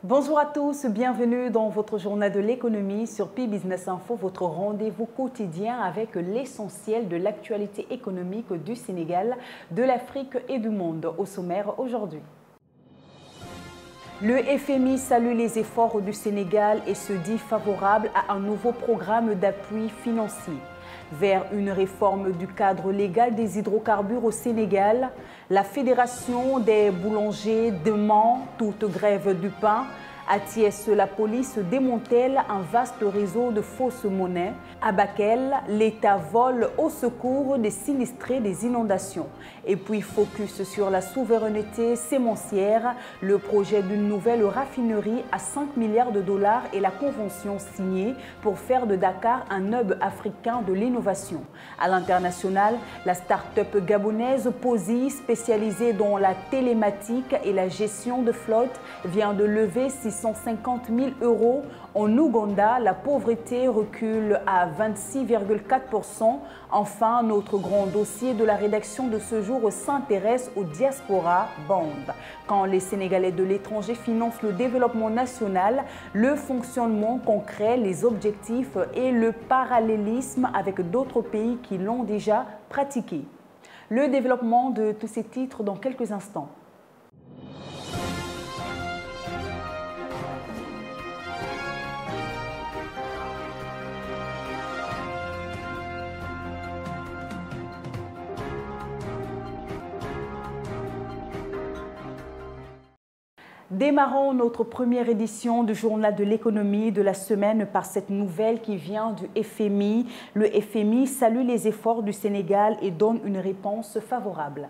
Bonjour à tous, bienvenue dans votre journal de l'économie sur Pi Business Info, votre rendez-vous quotidien avec l'essentiel de l'actualité économique du Sénégal, de l'Afrique et du monde. Au sommaire aujourd'hui. Le FMI salue les efforts du Sénégal et se dit favorable à un nouveau programme d'appui financier. Vers une réforme du cadre légal des hydrocarbures au Sénégal, la Fédération des boulangers demande toute grève du pain. À Thiès, la police démantèle un vaste réseau de fausses monnaies. À Bakel, l'État vole au secours des sinistrés des inondations. Et puis focus sur la souveraineté sémencière, le projet d'une nouvelle raffinerie à 5 milliards de dollars et la convention signée pour faire de Dakar un hub africain de l'innovation. À l'international, la start-up gabonaise Posi, spécialisée dans la télématique et la gestion de flotte, vient de lever 650 000 €. En Ouganda, la pauvreté recule à 26,4%. Enfin, notre grand dossier de la rédaction de ce jour s'intéresse au Diaspora Bond. Quand les Sénégalais de l'étranger financent le développement national, le fonctionnement concret, les objectifs et le parallélisme avec d'autres pays qui l'ont déjà pratiqué. Le développement de tous ces titres dans quelques instants. Démarrons notre première édition du journal de l'économie de la semaine par cette nouvelle qui vient du FMI. Le FMI salue les efforts du Sénégal et donne une réponse favorable.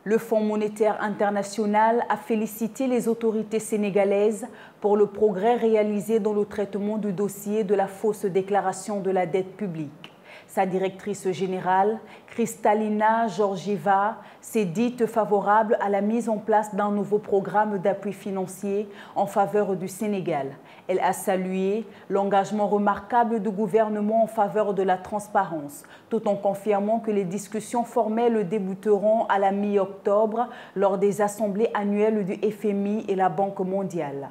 Le Fonds monétaire international a félicité les autorités sénégalaises pour le progrès réalisé dans le traitement du dossier de la fausse déclaration de la dette publique. Sa directrice générale, Kristalina Georgieva, s'est dite favorable à la mise en place d'un nouveau programme d'appui financier en faveur du Sénégal. Elle a salué l'engagement remarquable du gouvernement en faveur de la transparence, tout en confirmant que les discussions formelles débuteront à la mi-octobre lors des assemblées annuelles du FMI et la Banque mondiale.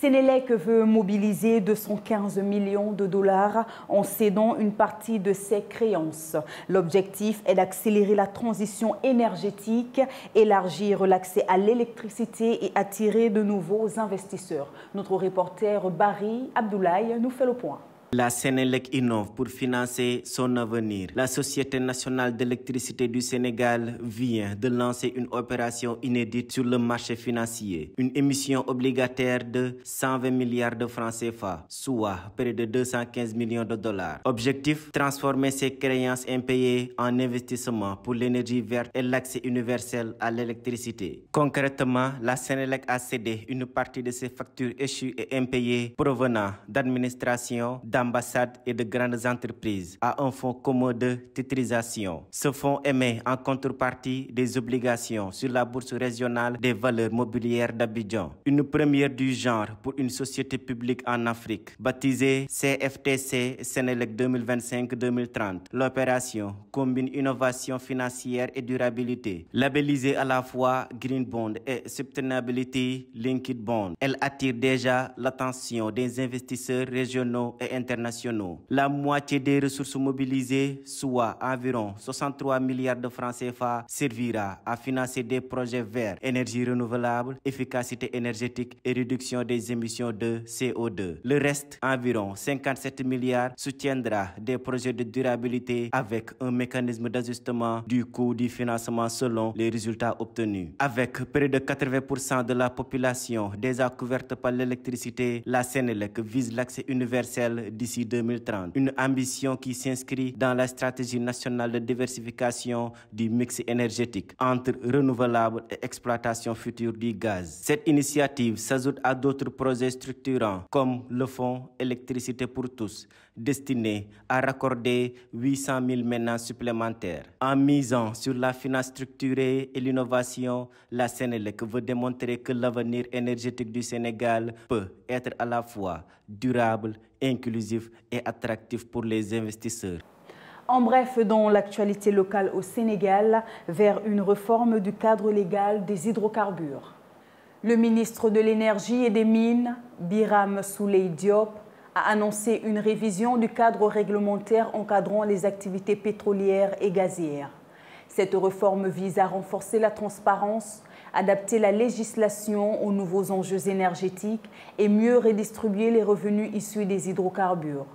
Sénélec veut mobiliser 215 millions de dollars en cédant une partie de ses créances. L'objectif est d'accélérer la transition énergétique, élargir l'accès à l'électricité et attirer de nouveaux investisseurs. Notre reporter Barry Abdoulaye nous fait le point. La Sénélec innove pour financer son avenir. La Société nationale d'électricité du Sénégal vient de lancer une opération inédite sur le marché financier. Une émission obligataire de 120 milliards de francs CFA, soit près de 215 millions de dollars. Objectif, transformer ces créances impayées en investissement pour l'énergie verte et l'accès universel à l'électricité. Concrètement, la Sénélec a cédé une partie de ses factures échues et impayées provenant d'administration, d'ambassades et de grandes entreprises à un fonds commun de titrisation. Ce fonds émet en contrepartie des obligations sur la bourse régionale des valeurs mobilières d'Abidjan. Une première du genre pour une société publique en Afrique, baptisée CFTC Sénélec 2025-2030. L'opération combine innovation financière et durabilité. Labellisée à la fois Green Bond et Sustainability Linked Bond, elle attire déjà l'attention des investisseurs régionaux et internationaux. La moitié des ressources mobilisées, soit environ 63 milliards de francs CFA, servira à financer des projets verts, énergie renouvelable, efficacité énergétique et réduction des émissions de CO2. Le reste, environ 57 milliards, soutiendra des projets de durabilité avec un mécanisme d'ajustement du coût du financement selon les résultats obtenus. Avec près de 80% de la population déjà couverte par l'électricité, la Sénélec vise l'accès universel d'ici 2030. Une ambition qui s'inscrit dans la stratégie nationale de diversification du mix énergétique entre renouvelables et exploitation future du gaz. Cette initiative s'ajoute à d'autres projets structurants comme le Fonds électricité pour tous, destiné à raccorder 800 000 ménages supplémentaires. En misant sur la finance structurée et l'innovation, la Sénélec veut démontrer que l'avenir énergétique du Sénégal peut être à la fois durable, inclusif et attractif pour les investisseurs. En bref, dans l'actualité locale au Sénégal, vers une réforme du cadre légal des hydrocarbures. Le ministre de l'Énergie et des Mines, Birame Souleye Diop, a annoncé une révision du cadre réglementaire encadrant les activités pétrolières et gazières. Cette réforme vise à renforcer la transparence, adapter la législation aux nouveaux enjeux énergétiques et mieux redistribuer les revenus issus des hydrocarbures.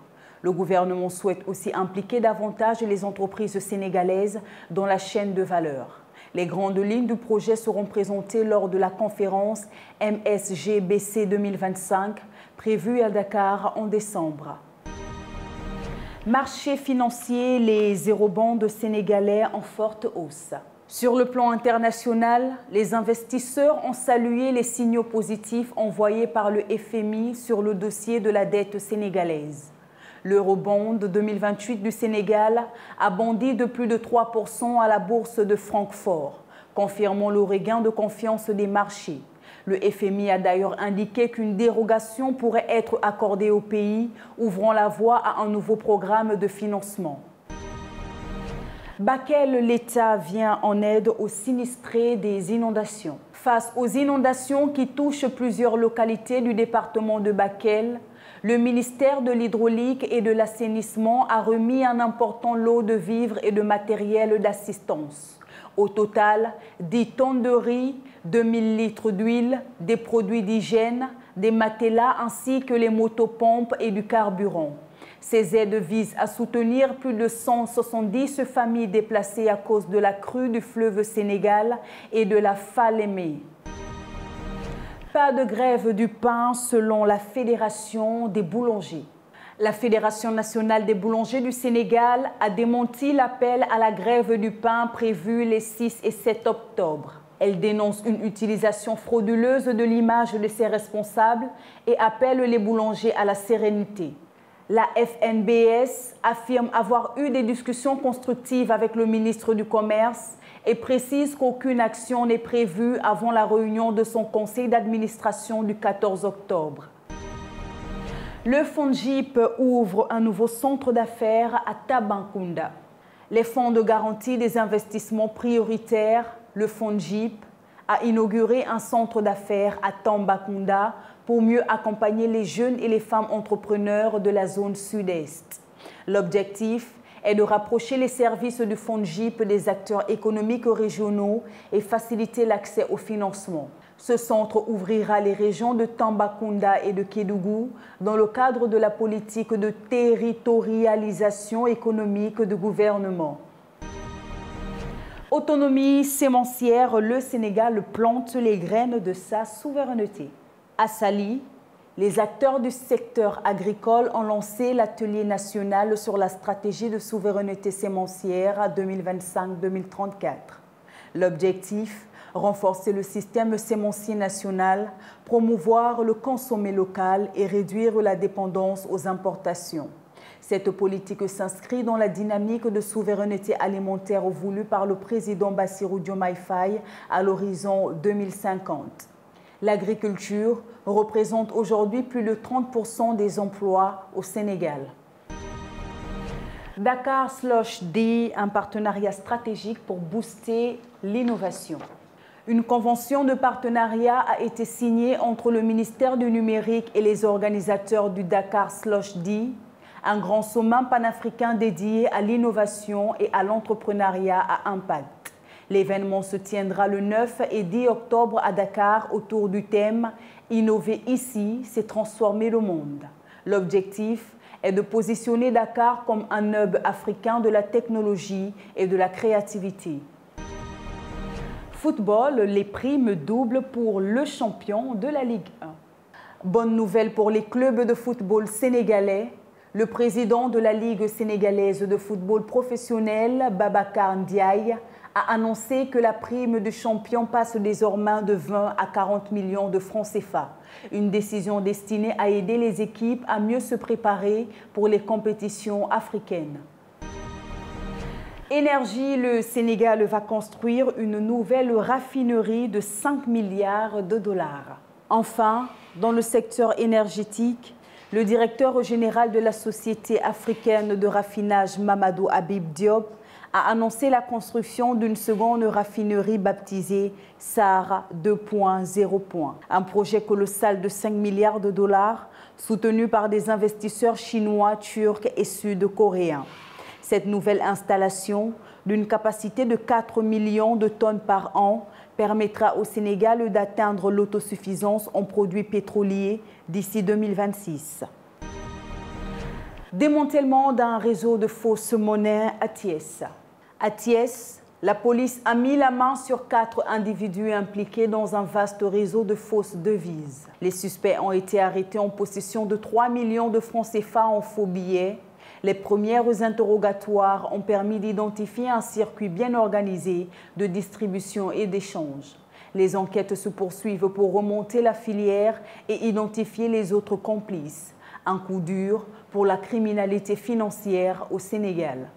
Le gouvernement souhaite aussi impliquer davantage les entreprises sénégalaises dans la chaîne de valeur. Les grandes lignes du projet seront présentées lors de la conférence MSGBC 2025 prévue à Dakar en décembre. Marché financier, les eurobonds sénégalais en forte hausse. Sur le plan international, les investisseurs ont salué les signaux positifs envoyés par le FMI sur le dossier de la dette sénégalaise. L'eurobond 2028 du Sénégal a bondi de plus de 3% à la bourse de Francfort, confirmant le regain de confiance des marchés. Le FMI a d'ailleurs indiqué qu'une dérogation pourrait être accordée au pays, ouvrant la voie à un nouveau programme de financement. Bakel, l'État vient en aide aux sinistrés des inondations. Face aux inondations qui touchent plusieurs localités du département de Bakel, le ministère de l'Hydraulique et de l'Assainissement a remis un important lot de vivres et de matériel d'assistance. Au total, 10 tonnes de riz, 2000 litres d'huile, des produits d'hygiène, des matelas ainsi que les motopompes et du carburant. Ces aides visent à soutenir plus de 170 familles déplacées à cause de la crue du fleuve Sénégal et de la Falémé. Pas de grève du pain selon la Fédération des boulangers. La Fédération nationale des boulangers du Sénégal a démenti l'appel à la grève du pain prévu les 6 et 7 octobre. Elle dénonce une utilisation frauduleuse de l'image de ses responsables et appelle les boulangers à la sérénité. La FNBS affirme avoir eu des discussions constructives avec le ministre du Commerce et précise qu'aucune action n'est prévue avant la réunion de son conseil d'administration du 14 octobre. Le FONGIP ouvre un nouveau centre d'affaires à Tambacounda. Les fonds de garantie des investissements prioritaires, le FONGIP, a inauguré un centre d'affaires à Tambacounda pour mieux accompagner les jeunes et les femmes entrepreneurs de la zone sud-est. L'objectif est de rapprocher les services du FONGIP des acteurs économiques régionaux et faciliter l'accès au financement. Ce centre ouvrira les régions de Tambacounda et de Kédougou dans le cadre de la politique de territorialisation économique du gouvernement. Autonomie sémencière, le Sénégal plante les graines de sa souveraineté. À Saly, les acteurs du secteur agricole ont lancé l'atelier national sur la stratégie de souveraineté sémencière 2025-2034. L'objectif, renforcer le système sémencier national, promouvoir le consommé local et réduire la dépendance aux importations. Cette politique s'inscrit dans la dynamique de souveraineté alimentaire voulue par le président Bassirou Diomaye Faye à l'horizon 2050. L'agriculture représente aujourd'hui plus de 30% des emplois au Sénégal. Dakar Slush D, un partenariat stratégique pour booster l'innovation. Une convention de partenariat a été signée entre le ministère du Numérique et les organisateurs du Dakar Slush D, un grand sommet panafricain dédié à l'innovation et à l'entrepreneuriat à impact. L'événement se tiendra le 9 et 10 octobre à Dakar autour du thème « Innover ici, c'est transformer le monde ». L'objectif est de positionner Dakar comme un hub africain de la technologie et de la créativité. Football, les primes doublent pour le champion de la Ligue 1. Bonne nouvelle pour les clubs de football sénégalais. Le président de la Ligue sénégalaise de football professionnel, Babacar Ndiaye, a annoncé que la prime du champion passe désormais de 20 à 40 millions de francs CFA. Une décision destinée à aider les équipes à mieux se préparer pour les compétitions africaines. Énergie, le Sénégal va construire une nouvelle raffinerie de 5 milliards de dollars. Enfin, dans le secteur énergétique, le directeur général de la Société africaine de raffinage Mamadou Habib Diop a annoncé la construction d'une seconde raffinerie baptisée SAR 2.0. Un projet colossal de 5 milliards de dollars soutenu par des investisseurs chinois, turcs et sud-coréens. Cette nouvelle installation, d'une capacité de 4 millions de tonnes par an, permettra au Sénégal d'atteindre l'autosuffisance en produits pétroliers d'ici 2026. Démantèlement d'un réseau de fausses monnaies à Thiès. À Thiès, la police a mis la main sur 4 individus impliqués dans un vaste réseau de fausses devises. Les suspects ont été arrêtés en possession de 3 millions de francs CFA en faux billets. Les premiers interrogatoires ont permis d'identifier un circuit bien organisé de distribution et d'échange. Les enquêtes se poursuivent pour remonter la filière et identifier les autres complices. Un coup dur pour la criminalité financière au Sénégal.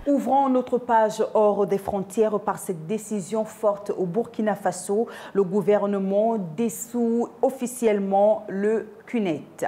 Ouvrons notre page hors des frontières par cette décision forte au Burkina Faso. Le gouvernement dissout officiellement le CUNET.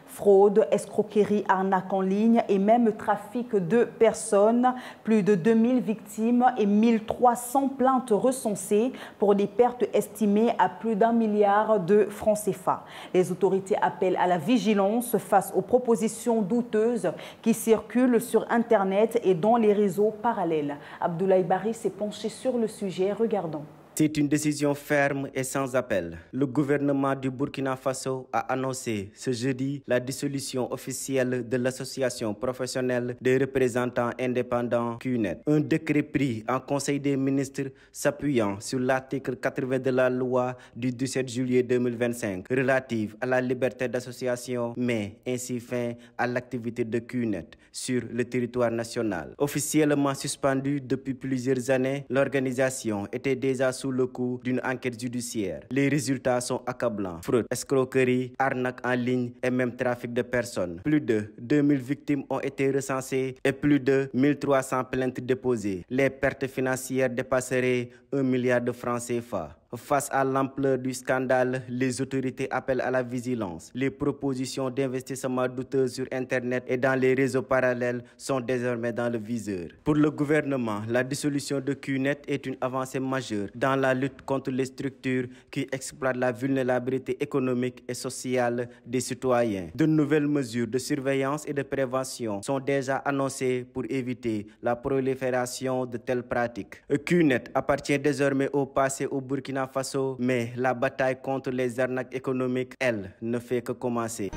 Fraude, escroquerie, arnaque en ligne et même trafic de personnes. Plus de 2000 victimes et 1300 plaintes recensées pour des pertes estimées à plus d'1 milliard de francs CFA. Les autorités appellent à la vigilance face aux propositions douteuses qui circulent sur Internet et dans les réseaux parallèles. Abdoulaye Barry s'est penché sur le sujet. Regardons. C'est une décision ferme et sans appel. Le gouvernement du Burkina Faso a annoncé ce jeudi la dissolution officielle de l'association professionnelle des représentants indépendants CUNET. Un décret pris en Conseil des ministres s'appuyant sur l'article 80 de la loi du 17 juillet 2025 relative à la liberté d'association, met ainsi fin à l'activité de CUNET sur le territoire national. Officiellement suspendue depuis plusieurs années, l'organisation était déjà sous le coup d'une enquête judiciaire. Les résultats sont accablants. Fraude, escroquerie, arnaque en ligne et même trafic de personnes. Plus de 2000 victimes ont été recensées et plus de 1300 plaintes déposées. Les pertes financières dépasseraient 1 milliard de francs CFA. Face à l'ampleur du scandale, les autorités appellent à la vigilance. Les propositions d'investissement douteuses sur Internet et dans les réseaux parallèles sont désormais dans le viseur. Pour le gouvernement, la dissolution de CUNET est une avancée majeure dans la lutte contre les structures qui exploitent la vulnérabilité économique et sociale des citoyens. De nouvelles mesures de surveillance et de prévention sont déjà annoncées pour éviter la prolifération de telles pratiques. CUNET appartient désormais au passé au Burkina Faso, mais la bataille contre les arnaques économiques, elle, ne fait que commencer.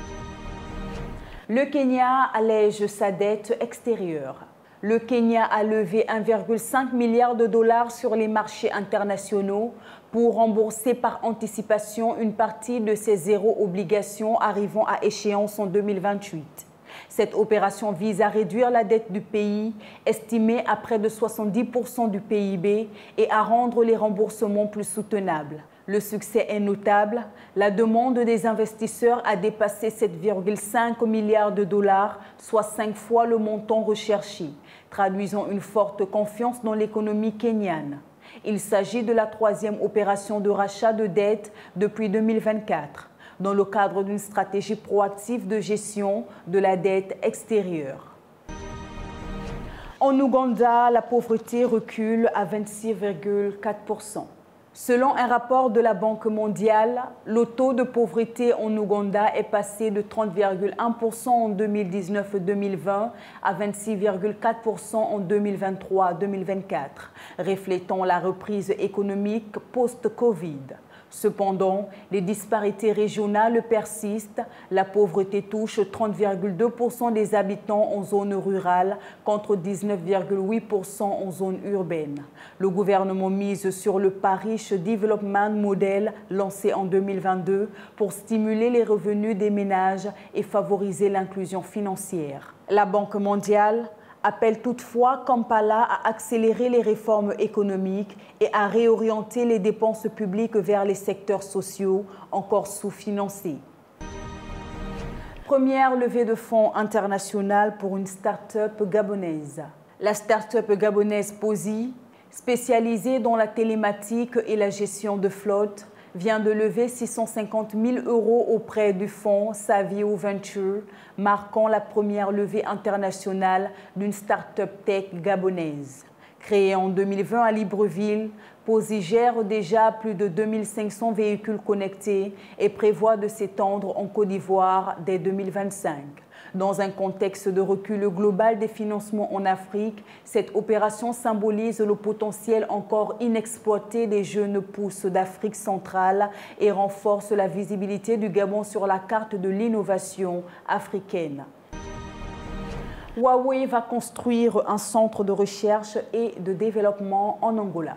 Le Kenya allège sa dette extérieure. Le Kenya a levé 1,5 milliard de dollars sur les marchés internationaux pour rembourser par anticipation une partie de ses zéro obligations arrivant à échéance en 2028. Cette opération vise à réduire la dette du pays, estimée à près de 70% du PIB, et à rendre les remboursements plus soutenables. Le succès est notable. La demande des investisseurs a dépassé 7,5 milliards de dollars, soit 5 fois le montant recherché, traduisant une forte confiance dans l'économie kenyane. Il s'agit de la 3e opération de rachat de dette depuis 2024. Dans le cadre d'une stratégie proactive de gestion de la dette extérieure. En Ouganda, la pauvreté recule à 26,4%. Selon un rapport de la Banque mondiale, le taux de pauvreté en Ouganda est passé de 30,1% en 2019-2020 à 26,4% en 2023-2024, reflétant la reprise économique post-Covid. Cependant, les disparités régionales persistent. La pauvreté touche 30,2% des habitants en zone rurale contre 19,8% en zone urbaine. Le gouvernement mise sur le Parish Development Model lancé en 2022 pour stimuler les revenus des ménages et favoriser l'inclusion financière. La Banque mondiale appelle toutefois Kampala à accélérer les réformes économiques et à réorienter les dépenses publiques vers les secteurs sociaux encore sous-financés. Première levée de fonds internationale pour une start-up gabonaise. La start-up gabonaise Posi, spécialisée dans la télématique et la gestion de flotte, vient de lever 650 000 € auprès du fonds Savio Venture, marquant la première levée internationale d'une start-up tech gabonaise. Créée en 2020 à Libreville, Posi gère déjà plus de 2500 véhicules connectés et prévoit de s'étendre en Côte d'Ivoire dès 2025. Dans un contexte de recul global des financements en Afrique, cette opération symbolise le potentiel encore inexploité des jeunes pousses d'Afrique centrale et renforce la visibilité du Gabon sur la carte de l'innovation africaine. Huawei va construire un centre de recherche et de développement en Angola.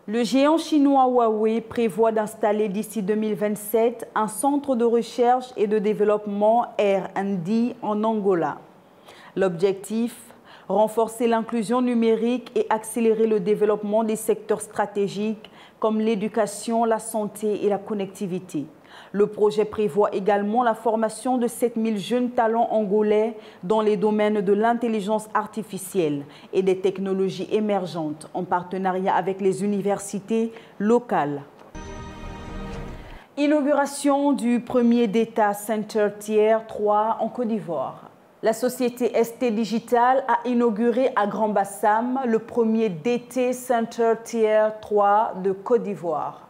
Le géant chinois Huawei prévoit d'installer d'ici 2027 un centre de recherche et de développement R&D en Angola. L'objectif, renforcer l'inclusion numérique et accélérer le développement des secteurs stratégiques comme l'éducation, la santé et la connectivité. Le projet prévoit également la formation de 7000 jeunes talents angolais dans les domaines de l'intelligence artificielle et des technologies émergentes en partenariat avec les universités locales. Inauguration du premier Data Center Tier 3 en Côte d'Ivoire. La société ST Digital a inauguré à Grand Bassam le premier Data Center Tier 3 de Côte d'Ivoire.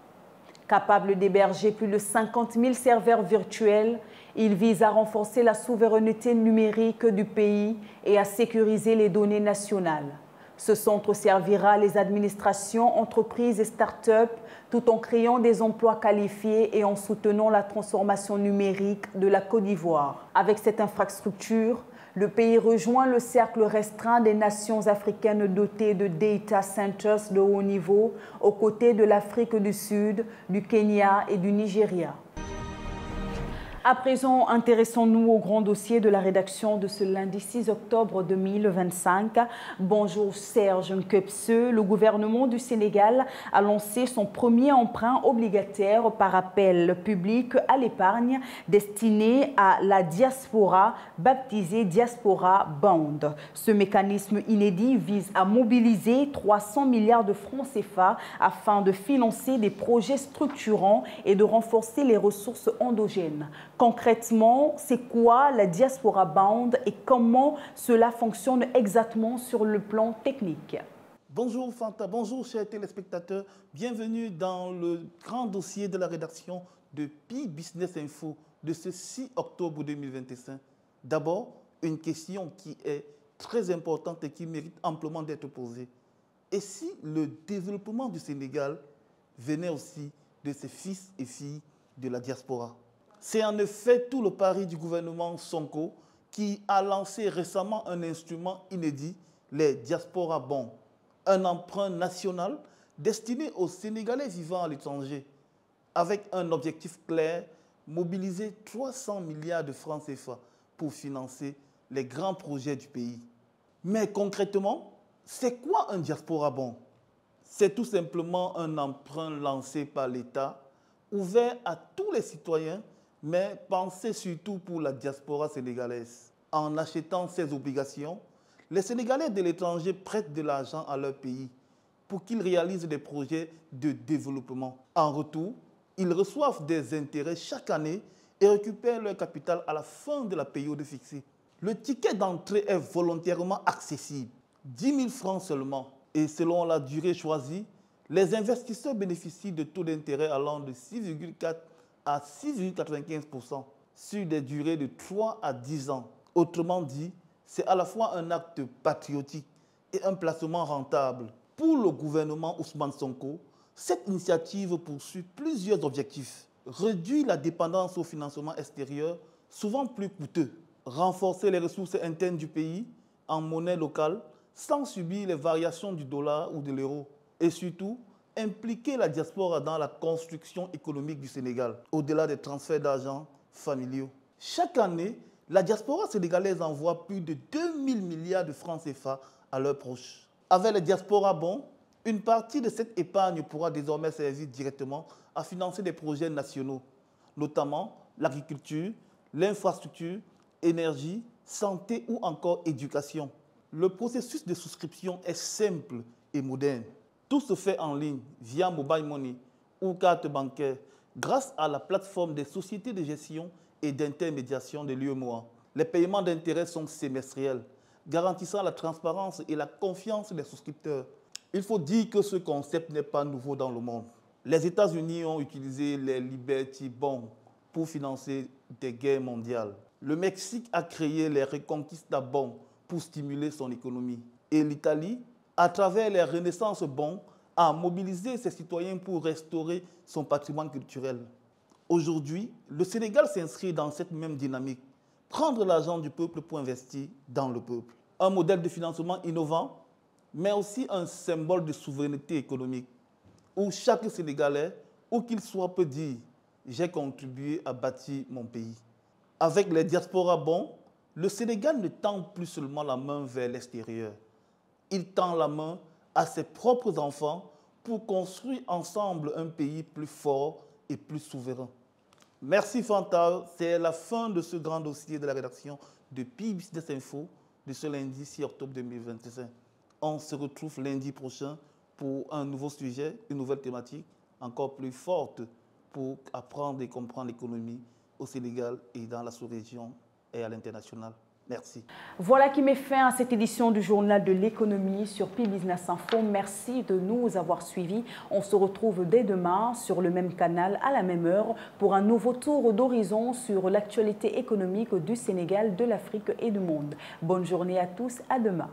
Capable d'héberger plus de 50 000 serveurs virtuels, il vise à renforcer la souveraineté numérique du pays et à sécuriser les données nationales. Ce centre servira les administrations, entreprises et start-up tout en créant des emplois qualifiés et en soutenant la transformation numérique de la Côte d'Ivoire. Avec cette infrastructure, le pays rejoint le cercle restreint des nations africaines dotées de data centers de haut niveau, aux côtés de l'Afrique du Sud, du Kenya et du Nigeria. À présent, intéressons-nous au grand dossier de la rédaction de ce lundi 6 octobre 2025. Bonjour Serge Nkepse. Le gouvernement du Sénégal a lancé son premier emprunt obligataire par appel public à l'épargne destiné à la diaspora, baptisé Diaspora Bond. Ce mécanisme inédit vise à mobiliser 300 milliards de francs CFA afin de financer des projets structurants et de renforcer les ressources endogènes. Concrètement, c'est quoi la Diaspora Bond et comment cela fonctionne exactement sur le plan technique? Bonjour Fanta, bonjour chers téléspectateurs. Bienvenue dans le grand dossier de la rédaction de Pi Business Info de ce 6 octobre 2025. D'abord, une question qui est très importante et qui mérite amplement d'être posée. Et si le développement du Sénégal venait aussi de ses fils et filles de la diaspora? C'est en effet tout le pari du gouvernement Sonko qui a lancé récemment un instrument inédit, les Diaspora Bonds, un emprunt national destiné aux Sénégalais vivant à l'étranger, avec un objectif clair, mobiliser 300 milliards de francs CFA pour financer les grands projets du pays. Mais concrètement, c'est quoi un Diaspora Bond? C'est tout simplement un emprunt lancé par l'État, ouvert à tous les citoyens, mais pensé surtout pour la diaspora sénégalaise. En achetant ces obligations, les Sénégalais de l'étranger prêtent de l'argent à leur pays pour qu'ils réalisent des projets de développement. En retour, ils reçoivent des intérêts chaque année et récupèrent leur capital à la fin de la période fixée. Le ticket d'entrée est volontairement accessible, 10 000 francs seulement. Et selon la durée choisie, les investisseurs bénéficient de taux d'intérêt allant de 6,4 à 6,95% sur des durées de 3 à 10 ans. Autrement dit, c'est à la fois un acte patriotique et un placement rentable. Pour le gouvernement Ousmane Sonko, cette initiative poursuit plusieurs objectifs. Réduire la dépendance au financement extérieur, souvent plus coûteux. Renforcer les ressources internes du pays en monnaie locale sans subir les variations du dollar ou de l'euro. Et surtout, impliquer la diaspora dans la construction économique du Sénégal, au-delà des transferts d'argent familiaux. Chaque année, la diaspora sénégalaise envoie plus de 2000 milliards de francs CFA à leurs proches. Avec les Diaspora Bonds, une partie de cette épargne pourra désormais servir directement à financer des projets nationaux, notamment l'agriculture, l'infrastructure, énergie, santé ou encore éducation. Le processus de souscription est simple et moderne. Tout se fait en ligne, via mobile money ou carte bancaire, grâce à la plateforme des sociétés de gestion et d'intermédiation de l'UEMOA. Les paiements d'intérêts sont semestriels, garantissant la transparence et la confiance des souscripteurs. Il faut dire que ce concept n'est pas nouveau dans le monde. Les États-Unis ont utilisé les Liberty Bonds pour financer des guerres mondiales. Le Mexique a créé les Reconquista Bonds pour stimuler son économie. Et l'Italie, à travers les Renaissance Bonds, a mobilisé ses citoyens pour restaurer son patrimoine culturel. Aujourd'hui, le Sénégal s'inscrit dans cette même dynamique. Prendre l'argent du peuple pour investir dans le peuple. Un modèle de financement innovant, mais aussi un symbole de souveraineté économique, où chaque Sénégalais, où qu'il soit, peut dire « j'ai contribué à bâtir mon pays ». Avec les diaspora bonds, le Sénégal ne tend plus seulement la main vers l'extérieur. Il tend la main à ses propres enfants pour construire ensemble un pays plus fort et plus souverain. Merci Fantal, c'est la fin de ce grand dossier de la rédaction de PI Business Info de ce lundi 6 octobre 2025. On se retrouve lundi prochain pour un nouveau sujet, une nouvelle thématique encore plus forte pour apprendre et comprendre l'économie au Sénégal et dans la sous-région et à l'international. Merci. Voilà qui met fin à cette édition du Journal de l'économie sur PI Business Info. Merci de nous avoir suivis. On se retrouve dès demain sur le même canal à la même heure pour un nouveau tour d'horizon sur l'actualité économique du Sénégal, de l'Afrique et du monde. Bonne journée à tous, à demain.